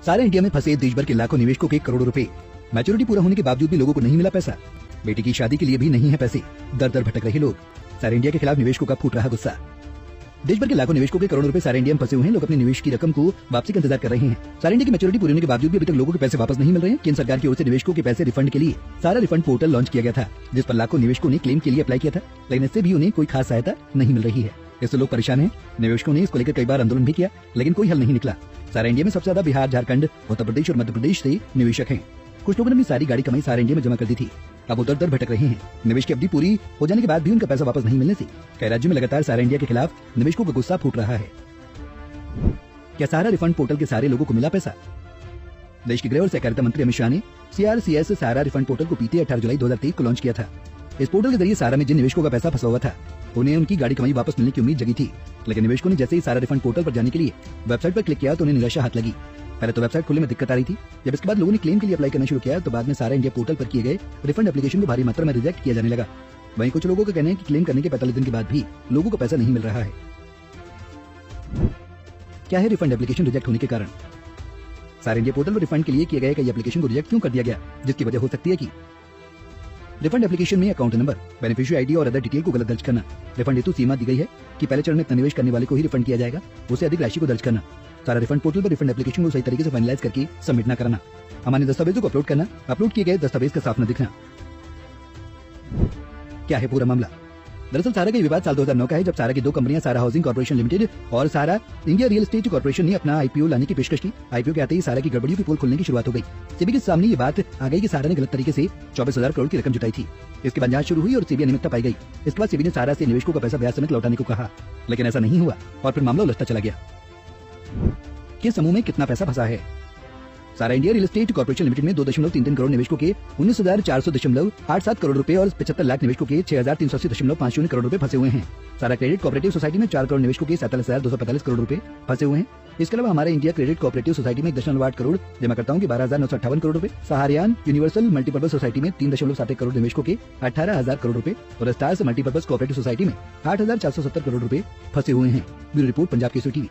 सारा इंडिया में फंसे देश भर के लाखों निवेशकों के करोड़ों रुपए। मैच्योरिटी पूरा होने के बावजूद भी लोगों को नहीं मिला पैसा। बेटी की शादी के लिए भी नहीं है पैसे। दर दर भटक रहे लोग। सारा इंडिया के खिलाफ निवेशकों का फूट रहा गुस्सा। देश भर के लाखों निवेशकों के करोड़ों रुपए सारा इंडिया में फंसे हुए हैं। लोग अपने निवेश की रकम को वापसी का इंतजार कर रहे हैं। सारा इंडिया की मैच्योरिटी पूरी होने के बावजूद भी अभी तक लोगों के पैसे वापस नहीं मिल रहे हैं। केंद्र सरकार की ओर से निवेशकों के पैसे रिफंड के लिए सारा रिफंड पोर्टल लॉन्च किया गया था, जिस पर लाखों निवेशकों ने क्लेम के लिए अप्लाई किया था, लेकिन इससे भी उन्हें कोई खास सहायता नहीं मिल रही है। इससे लोग परेशान हैं। निवेशकों ने इसको लेकर कई बार आंदोलन भी किया, लेकिन कोई हल नहीं निकला। सारा इंडिया में सबसे ज्यादा बिहार, झारखंड, उत्तर प्रदेश और मध्य प्रदेश से निवेशक हैं। कुछ लोगों ने अपनी सारी गाड़ी कमाई सारा इंडिया में जमा कर दी थी। अब उधर दर भटक रहे हैं। निवेश की अवधि पूरी हो जाने के बाद भी उनका पैसा वापस नहीं मिलने से कई राज्यों में लगातार सारा इंडिया के खिलाफ निवेशकों का गुस्सा फूट रहा है। क्या सारा रिफंड पोर्टल के सारे लोगों को मिला पैसा? देश के गृह और सहकारिता मंत्री अमित शाह ने CRCS सारा रिफंड पोर्टल को बीते 18 जुलाई 2023 को लॉन्च किया था। इस पोर्टल के जरिए सारा में जिन निवेशकों का पैसा फंसा हुआ था, उन्हें उनकी गाड़ी कमाई वापस मिलने की उम्मीद जगी थी, लेकिन निवेशकों ने जैसे ही सारा रिफंड पोर्टल पर जाने के लिए वेबसाइट पर क्लिक किया तो उन्हें निराशा हाथ लगी। पहले तो वेबसाइट खुलने में दिक्कत आ रही थी। जब इसके बाद लोगों ने क्लेम के लिए अप्लाई करना शुरू किया तो बाद में सारा इंडिया पोर्टल पर किए गए रिफंड एप्लीकेशन को भारी मात्रा में रिजेक्ट किया जाने लगा। वहीं कुछ लोगों का कहना है कि क्लेम करने के 45 दिन के बाद भी लोगों को पैसा नहीं मिल रहा है। क्या है रिफंड एप्लीकेशन रिजेक्ट होने के कारण? सारा इंडिया पोर्टल पर रिफंड के लिए किए गए कई एप्लीकेशन को रिजेक्ट क्यों कर दिया गया, जिसकी वजह हो सकती है कि रिफंड एप्लीकेशन में अकाउंट नंबर, बेनिफिशियरी आईडी और अदर डिटेल को गलत दर्ज करना। रिफंड हेतु सीमा दी गई है कि पहले चरण में इतना निवेश करने वाले को ही रिफंड किया जाएगा, उससे अधिक राशि को दर्ज करना। सारा रिफंड पोर्टल पर रिफंड एप्लीकेशन को सही तरीके से फाइनलाइज करके सबमिट न कराना। अमान्य दस्तावेजों को अपलोड करना। अपलोड किए गए दस्तावेज का साफ न दिखना। क्या है पूरा मामला? दरअसल सारा का विवाद साल 2009 का है, जब सारा की दो कंपनियां सारा हाउसिंग कॉर्पोरेशन लिमिटेड और सारा इंडिया रियल एस्टेट कॉर्पोरेशन ने अपना IPO लाने की पेशकश की। IPO के आते ही सारा की गड़बड़ियों की पोल खुलने की शुरुआत हो गई। सेबी के सामने ये बात आ गई कि सारा ने गलत तरीके से 24,000 करोड़ की रकम जुटाई थी। इसके बाद जांच शुरू हुई और सेबी अनियमितता पाई गई। इसके बाद सेबी ने सारा से निवेशकों का पैसा ब्याज समेत लौटाने को कहा, लेकिन ऐसा नहीं हुआ और फिर मामला उलझता चला गया। किस समूह में कितना पैसा फंसा है? सारा India real estate corporation limited में 2.33 करोड़ निवेशकों के 19,400.87 करोड़ रुपए और 75 लाख निवेशकों के 6,380.50 करोड़ रुपए फंसे हुए हैं। सारा क्रेडिट कोऑपरेटिव सोसाइटी में 4 करोड़ निवेशकों के 47,245 करोड़ रुपए फंसे हुए हैं। इसके अलावा हमारे इंडिया क्रेडिट कोऑपरेटिव सोसाइटी में 1.8 करोड़ जमाकर्ताओं के 12,958 करोड़ रुपए, सहारियान यूनिवर्सल मल्टीपर्पज सोसाइटी में 3.7 करोड़ निवेशकों के 18,000 करोड़ रुपए और स्टार्स मल्टीपर्पज कोऑपरेटिव सोसाइटी में 8,470 करोड़ रुपए फंसे हुए हैं। Bureau report, Punjab Kesari TV.